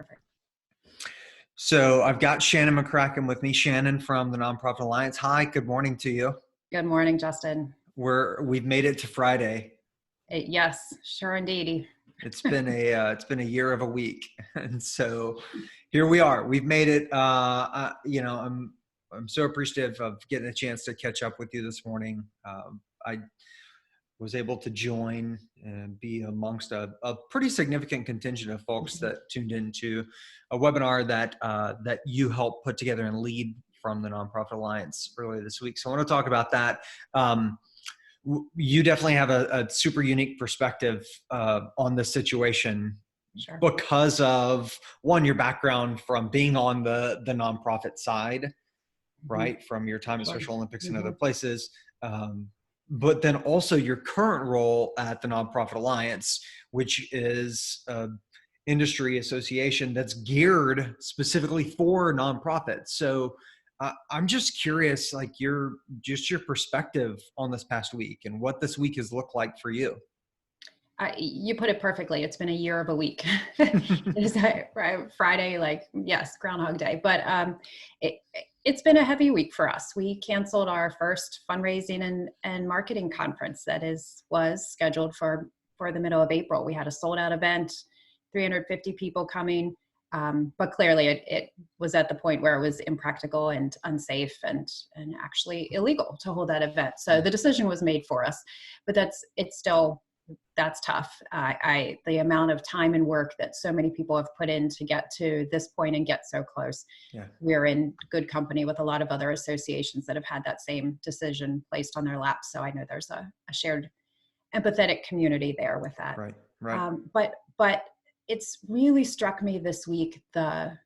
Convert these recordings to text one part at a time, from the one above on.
Perfect. So I've got Shannon McCracken with me. Shannon from the Nonprofit Alliance. Hi, good morning to you. Good morning, Justin. We've made it to Friday. Yes, sure indeed. It's been a year of a week, and so here we are. We've made it. I'm so appreciative of getting a chance to catch up with you this morning. I was able to join and be amongst a pretty significant contingent of folks that tuned into a webinar that you helped put together and lead from the Nonprofit Alliance earlier this week. So I want to talk about that. You definitely have a super unique perspective on the situation. Sure. Because of, one, your background from being on the nonprofit side, right? From your time at Special Olympics and other places. But then also your current role at the Nonprofit Alliance, which is an industry association that's geared specifically for nonprofits. So I'm just curious, like your perspective on this past week and what this week has looked like for you. You put it perfectly. It's been a year of a week. Is that right? Friday, like, yes, Groundhog Day. But it's been a heavy week for us. We canceled our first fundraising and marketing conference that was scheduled for the middle of April. We had a sold out event, 350 people coming. But clearly it was at the point where it was impractical and unsafe and actually illegal to hold that event. So the decision was made for us, but that's tough. The amount of time and work that so many people have put in to get to this point and get so close. Yeah. We're in good company with a lot of other associations that have had that same decision placed on their laps. So I know there's a shared empathetic community there with that. Right. But it's really struck me this week, the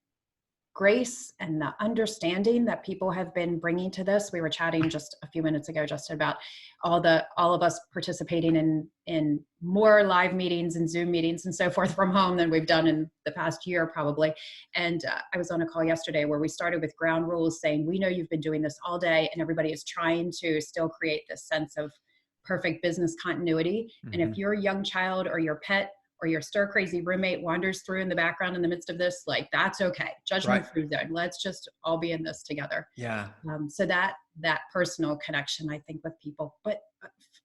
grace and the understanding that people have been bringing to this. We were chatting just a few minutes ago, just about all of us participating in more live meetings and Zoom meetings and so forth from home than we've done in the past year, probably. And I was on a call yesterday where we started with ground rules saying, we know you've been doing this all day, and everybody is trying to still create this sense of perfect business continuity. And if your young child or your pet or your stir crazy roommate wanders through in the background in the midst of this, like, that's okay. Judgment free zone. Let's just all be in this together. Yeah. So that personal connection, I think, with people, but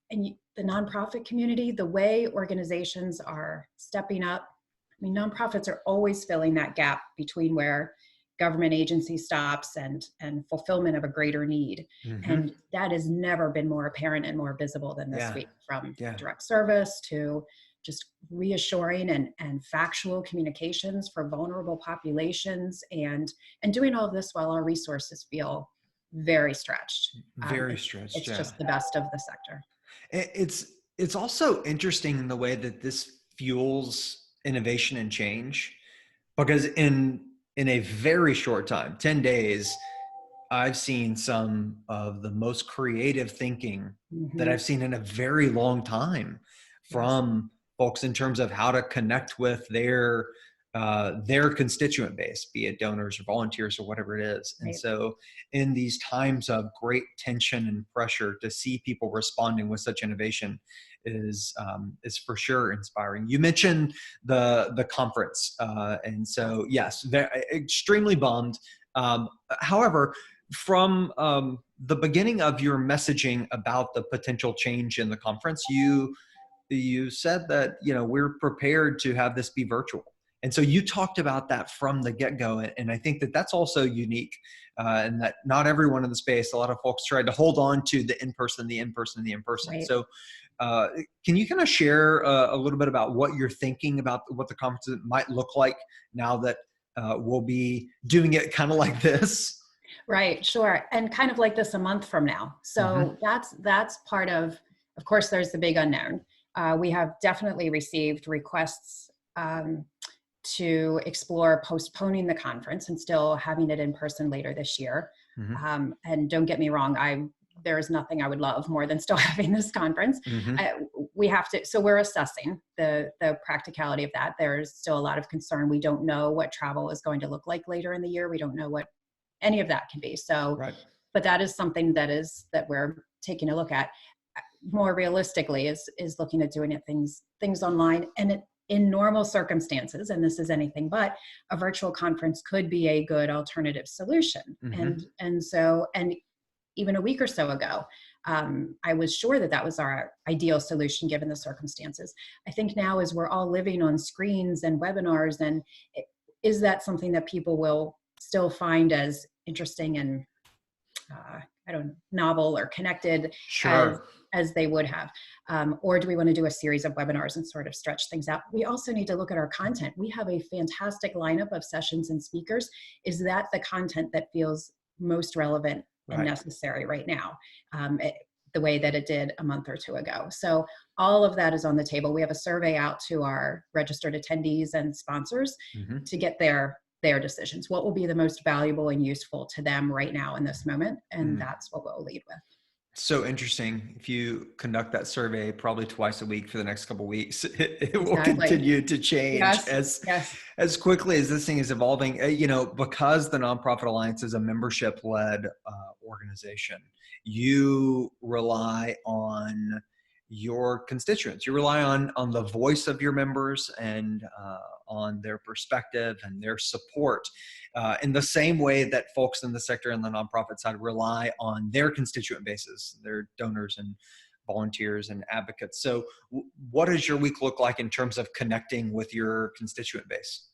the nonprofit community, the way organizations are stepping up. I mean, nonprofits are always filling that gap between where government agency stops and fulfillment of a greater need. And that has never been more apparent and more visible than this week, from direct service to just reassuring and factual communications for vulnerable populations, and doing all of this while our resources feel very stretched. It's just the best of the sector. It's also interesting in the way that this fuels innovation and change, because in a very short time, 10 days, I've seen some of the most creative thinking that I've seen in a very long time from folks in terms of how to connect with their constituent base, be it donors or volunteers or whatever it is. And so in these times of great tension and pressure, to see people responding with such innovation is for sure inspiring. You mentioned the conference, and so yes, extremely bummed. However, from the beginning of your messaging about the potential change in the conference, you said that, we're prepared to have this be virtual. And so you talked about that from the get-go. And I think that that's also unique, and that not everyone in the space, a lot of folks tried to hold on to the in-person. Right. So can you kind of share a little bit about what you're thinking about what the conference might look like now that we'll be doing it kind of like this? Right, sure. And kind of like this a month from now. So that's part of course, there's the big unknown. We have definitely received requests to explore postponing the conference and still having it in person later this year. And don't get me wrong, there is nothing I would love more than still having this conference. We have to, so we're assessing the practicality of that. There's still a lot of concern. We don't know what travel is going to look like later in the year. We don't know what any of that can be. So, but that is something that we're taking a look at. More realistically is looking at doing things online. And in normal circumstances, and this is anything but, a virtual conference could be a good alternative solution. Mm-hmm. And even a week or so ago, I was sure that that was our ideal solution given the circumstances. I think now, as we're all living on screens and webinars, and is that something that people will still find as interesting and I don't know, novel or connected Sure. as they would have? Or do we want to do a series of webinars and sort of stretch things out? We also need to look at our content. We have a fantastic lineup of sessions and speakers. Is that the content that feels most relevant and necessary right now, the way that it did a month or two ago? So all of that is on the table. We have a survey out to our registered attendees and sponsors Mm-hmm. to get their decisions. What will be the most valuable and useful to them right now in this moment? And that's what we'll lead with. So interesting. If you conduct that survey probably twice a week for the next couple of weeks, it will Exactly. continue to change Yes. as quickly as this thing is evolving. Because the Nonprofit Alliance is a membership-led organization, you rely on your constituents. You rely on the voice of your members and on their perspective and their support. In the same way that folks in the sector and the nonprofit side rely on their constituent bases, their donors and volunteers and advocates. So what does your week look like in terms of connecting with your constituent base?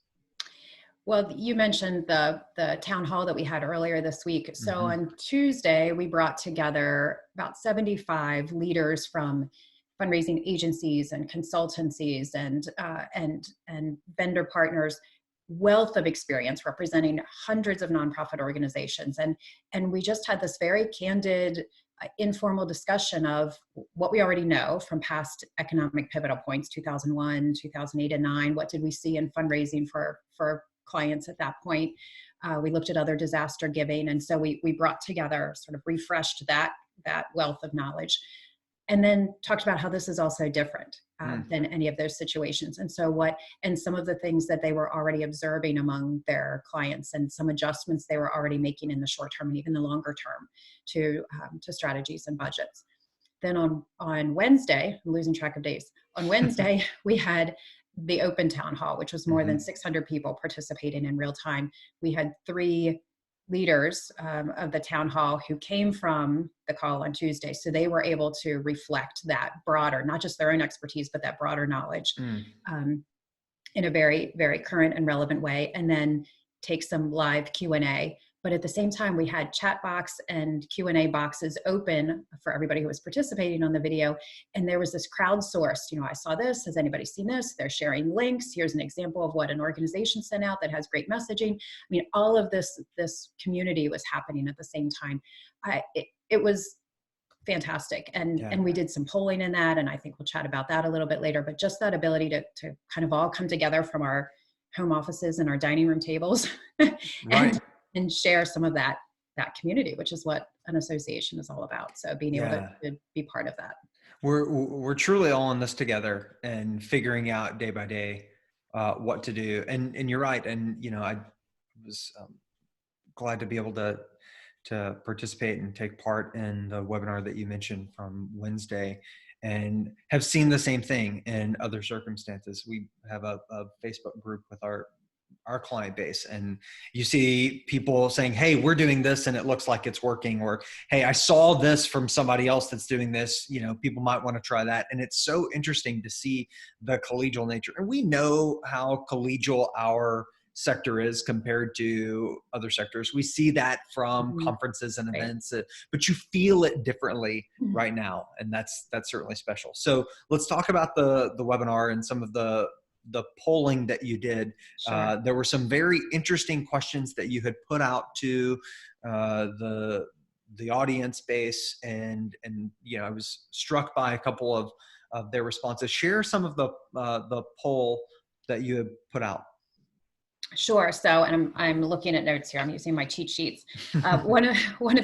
Well, you mentioned the town hall that we had earlier this week. So on Tuesday, we brought together about 75 leaders from fundraising agencies and consultancies and vendor partners, wealth of experience representing hundreds of nonprofit organizations. And we just had this very candid, informal discussion of what we already know from past economic pivotal points, 2001, 2008, and 2009. What did we see in fundraising for clients at that point? We looked at other disaster giving. And so we brought together, sort of refreshed that wealth of knowledge, and then talked about how this is also different than any of those situations. And so and some of the things that they were already observing among their clients, and some adjustments they were already making in the short term and even the longer term to strategies and budgets. Then on Wednesday, I'm losing track of days. On Wednesday, we had the open town hall, which was more than 600 people participating in real time. We had 3 leaders of the town hall who came from the call on Tuesday. So they were able to reflect that broader, not just their own expertise, but that broader knowledge in a very, very current and relevant way, and then take some live Q&A. But at the same time, we had chat box and Q&A boxes open for everybody who was participating on the video. And there was this crowdsourced, I saw this, has anybody seen this? They're sharing links. Here's an example of what an organization sent out that has great messaging. I mean, all of this community was happening at the same time. It was fantastic. And we did some polling in that, and I think we'll chat about that a little bit later, but just that ability to kind of all come together from our home offices and our dining room tables and share some of that community, which is what an association is all about. So being able to be part of that. We're truly all in this together and figuring out day by day what to do. And you're right. And I was glad to be able to participate and take part in the webinar that you mentioned from Wednesday, and have seen the same thing in other circumstances. We have a Facebook group with our client base, and you see people saying, hey, we're doing this and it looks like it's working, or hey, I saw this from somebody else that's doing this, people might want to try that. And it's so interesting to see the collegial nature. And we know how collegial our sector is compared to other sectors. We see that from conferences and events, but you feel it differently right now. And that's certainly special. So let's talk about the webinar and some of the polling that you did. Sure. There were some very interesting questions that you had put out to the audience base, and I was struck by a couple of their responses. Share some of the poll that you had put out. Sure. So, and I'm looking at notes here. I'm using my cheat sheets. One of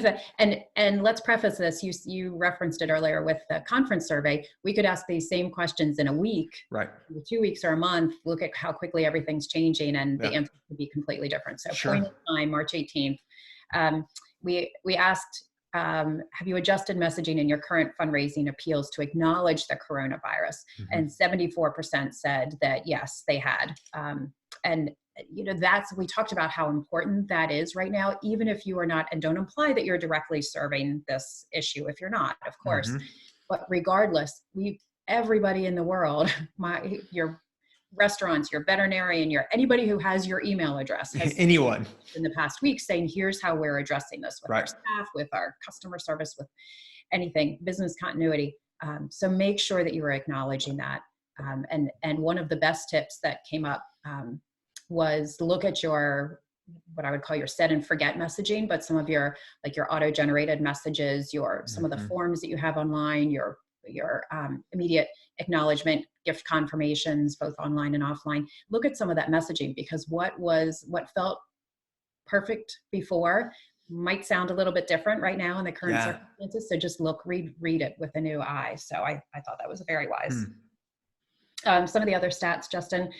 the, and let's preface this. You referenced it earlier with the conference survey. We could ask these same questions in a week, right? 2 weeks or a month. Look at how quickly everything's changing, and the answer could be completely different. So, point in time, March 18th, we asked have you adjusted messaging in your current fundraising appeals to acknowledge the coronavirus? Mm-hmm. And 74% said that yes, they had. And we talked about how important that is right now, even if you are not, and don't imply that you're directly serving this issue if you're not, of course. Mm-hmm. But regardless, everybody in the world, your restaurants, your veterinarian, anybody who has your email address has anyone in the past week saying, here's how we're addressing this with right. our staff, with our customer service, with anything, business continuity. So make sure that you are acknowledging that. And one of the best tips that came up was look at what I would call your set and forget messaging, but some of your auto-generated messages, some of the forms that you have online, your immediate acknowledgement, gift confirmations, both online and offline. Look at some of that messaging, because what felt perfect before might sound a little bit different right now in the current circumstances. So just read it with a new eye. So I thought that was very wise. Some of the other stats, Justin,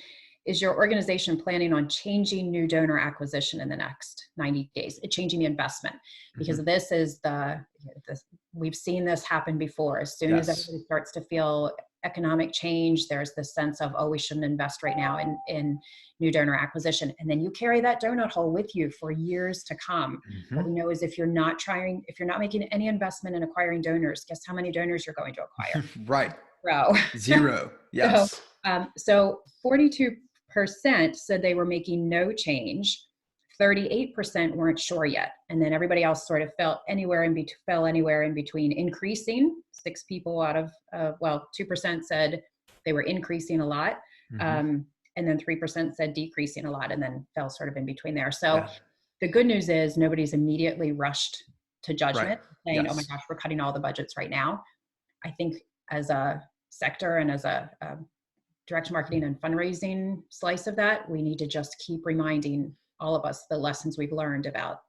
is your organization planning on changing new donor acquisition in the next 90 days, changing the investment? Because this is we've seen this happen before. As soon as everybody starts to feel economic change, there's this sense of, we shouldn't invest right now in new donor acquisition. And then you carry that donut hole with you for years to come. What we know is if you're not making any investment in acquiring donors, guess how many donors you're going to acquire? Right. Zero. Yes. So 42% said they were making no change. 38% weren't sure yet. And then everybody else sort of fell anywhere in between increasing. 6 people out of, 2% said they were increasing a lot. And then 3% said decreasing a lot, and then fell sort of in between there. So the good news is nobody's immediately rushed to judgment saying, oh my gosh, we're cutting all the budgets right now. I think as a sector and as a direct marketing and fundraising slice of that, we need to just keep reminding all of us the lessons we've learned about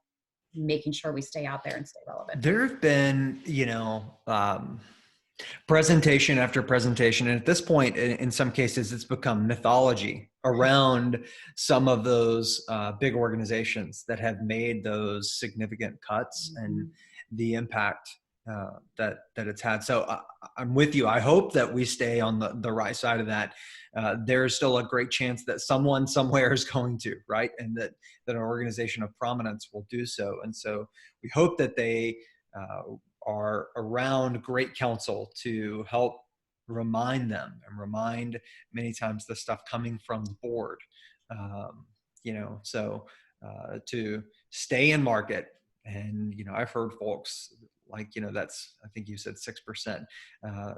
making sure we stay out there and stay relevant. There have been, presentation after presentation, and at this point, in some cases, it's become mythology around some of those big organizations that have made those significant cuts and the impact that it's had. So I'm with you. I hope that we stay on the right side of that. There's still a great chance that someone somewhere is going to, right? And that an organization of prominence will do so. And so we hope that they are around great counsel to help remind them and remind many times the stuff coming from the board, to stay in market. And, I've heard folks that's, I think you said 6%,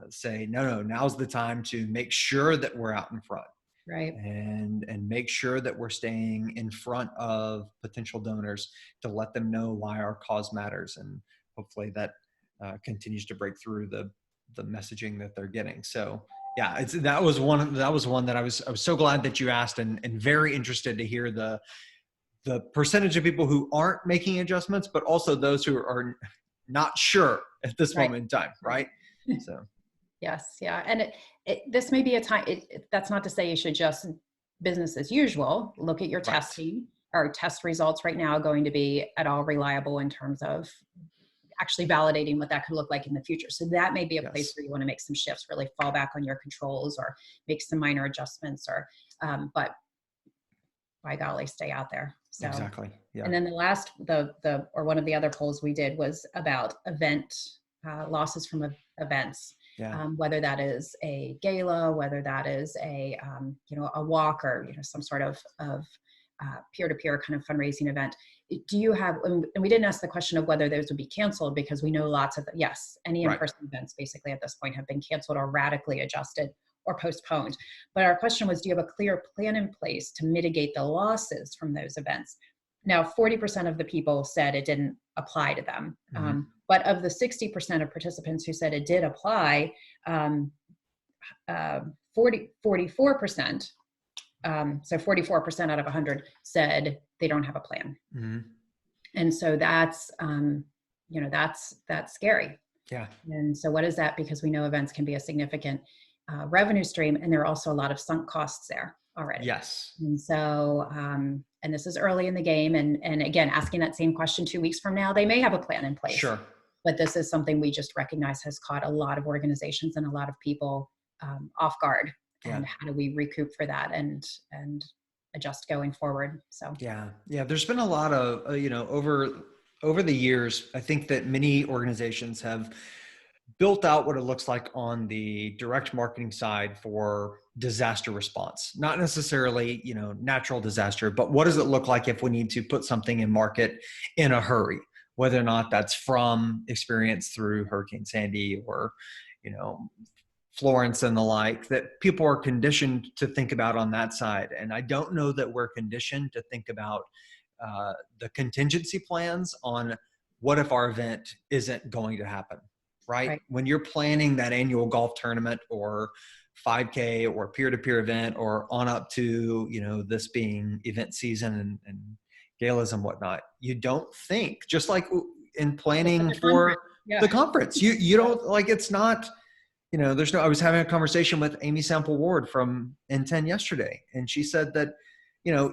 say, no, now's the time to make sure that we're out in front. Right. And make sure that we're staying in front of potential donors to let them know why our cause matters. And hopefully that continues to break through the messaging that they're getting. So yeah, that was one that I was so glad that you asked, and very interested to hear the percentage of people who aren't making adjustments, but also those who are not sure at this moment in time. Right. So. Yes. Yeah. And this may be a time, that's not to say you should just business as usual. Look at your testing. Are test results right now going to be at all reliable in terms of actually validating what that could look like in the future? So that may be a place where you want to make some shifts, really fall back on your controls or make some minor adjustments, or, but by golly, stay out there. So, exactly. Yeah. And then the last, one of the other polls we did was about losses from events. Yeah. Whether that is a gala, whether that is a walk, or some sort of peer-to-peer kind of fundraising event. Do you have? And we didn't ask the question of whether those would be canceled, because we know lots of any in-person events basically at this point have been canceled or radically adjusted or postponed. But our question was, do you have a clear plan in place to mitigate the losses from those events? Now, 40% of the people said it didn't apply to them. But of the 60% of participants who said it did apply, 44%, so 44% out of 100 said they don't have a plan. And so that's scary. Yeah. And so what is that? Because we know events can be a significant revenue stream, and there are also a lot of sunk costs there already. Yes. And so, and this is early in the game. And again, asking that same question 2 weeks from now, they may have a plan in place. Sure. but this is something we just recognize has caught a lot of organizations and a lot of people off guard. Yeah. And how do we recoup for that and adjust going forward? So Yeah. There's been a lot of, over the years, I think that many organizations have built out what it looks like on the direct marketing side for disaster response, not necessarily, natural disaster, but what does it look like if we need to put something in market in a hurry, whether or not that's from experience through Hurricane Sandy or, Florence and the like, that people are conditioned to think about on that side. And I don't know that we're conditioned to think about the contingency plans on what if our event isn't going to happen, right? When you're planning that annual golf tournament or 5K or peer-to-peer event or on up to, this being event season and galas and whatnot, you don't think, just like in planning for the conference, you don't like, it's not, I was having a conversation with Amy Sample Ward from N10 yesterday, and she said that,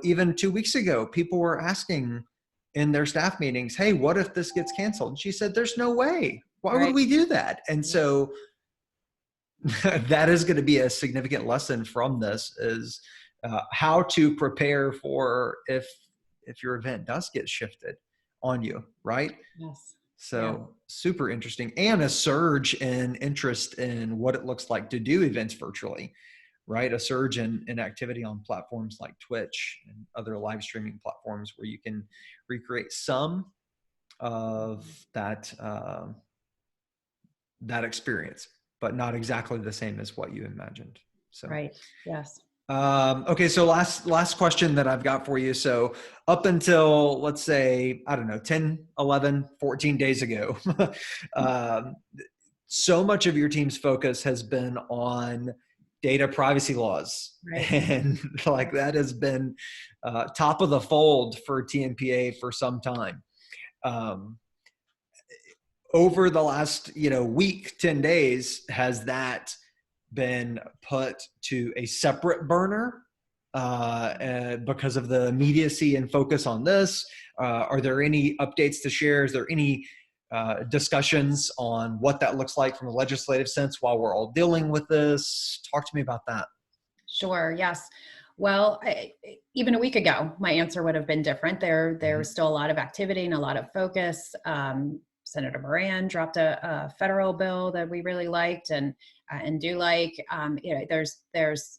even 2 weeks ago, people were asking in their staff meetings, hey, what if this gets canceled? And she said, there's no way. Why would we do that? And so that is going to be a significant lesson from this is how to prepare for if your event does get shifted on you, right? Yes. So super interesting, and a surge in interest in what it looks like to do events virtually, right? A surge in activity on platforms like Twitch and other live streaming platforms where you can recreate some of that that experience, but not exactly the same as what you imagined. So right. Yes. Okay. So last question that I've got for you. So up until, let's say, I don't know, 10, 11, 14 days ago, so much of your team's focus has been on data privacy laws. Right. And like that has been top of the fold for TNPA for some time. Over the last, week, 10 days, has that been put to a separate burner because of the immediacy and focus on this? Are there any updates to share? Is there any discussions on what that looks like from a legislative sense while we're all dealing with this? Talk to me about that. Sure. Yes. Well, even a week ago, my answer would have been different. There was still a lot of activity and a lot of focus. Senator Moran dropped a federal bill that we really liked and do like. There's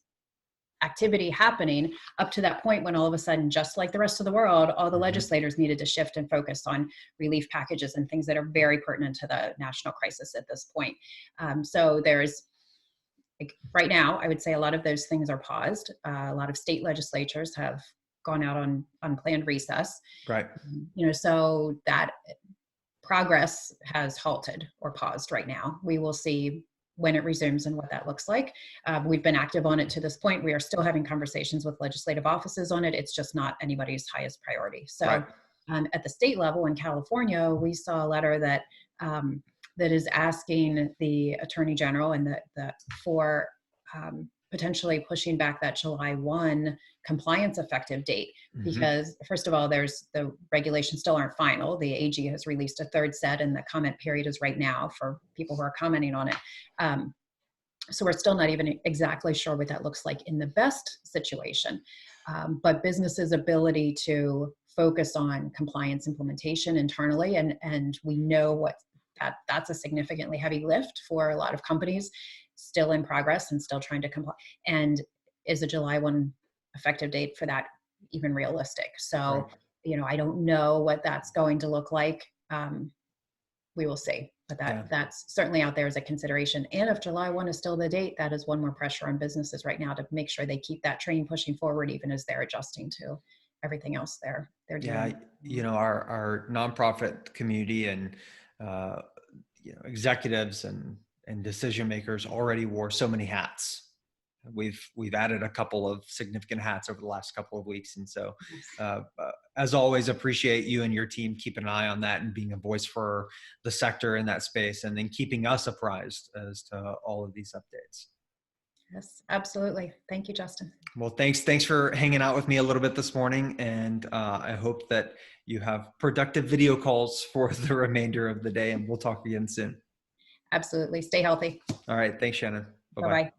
activity happening up to that point when all of a sudden, just like the rest of the world, all the legislators needed to shift and focus on relief packages and things that are very pertinent to the national crisis at this point. So there's, like, right now, I would say a lot of those things are paused. A lot of state legislatures have gone out on unplanned recess. Right. So that progress has halted or paused right now. We will see when it resumes and what that looks like. We've been active on it to this point. We are still having conversations with legislative offices on it. It's just not anybody's highest priority. So at the state level in California, we saw a letter that that is asking the Attorney General and for potentially pushing back that July 1 compliance effective date, because first of all, there's the regulations still aren't final. The AG has released a third set and the comment period is right now for people who are commenting on it. So we're still not even exactly sure what that looks like in the best situation. But businesses' ability to focus on compliance implementation internally, and we know that's a significantly heavy lift for a lot of companies, still in progress and still trying to comply. And is a July 1 effective date for that even realistic? So, I don't know what that's going to look like. We will see, but that's certainly out there as a consideration. And if July 1 is still the date, that is one more pressure on businesses right now to make sure they keep that train pushing forward, even as they're adjusting to everything else they're doing. Yeah, our nonprofit community and executives and decision makers already wore so many hats. We've added a couple of significant hats over the last couple of weeks, and so as always, appreciate you and your team keeping an eye on that and being a voice for the sector in that space, and then keeping us apprised as to all of these updates. Yes, absolutely. Thank you, Justin. Well, thanks for hanging out with me a little bit this morning, and I hope that you have productive video calls for the remainder of the day, and we'll talk again soon. Absolutely. Stay healthy. All right, thanks, Shannon. Bye-bye. Bye-bye.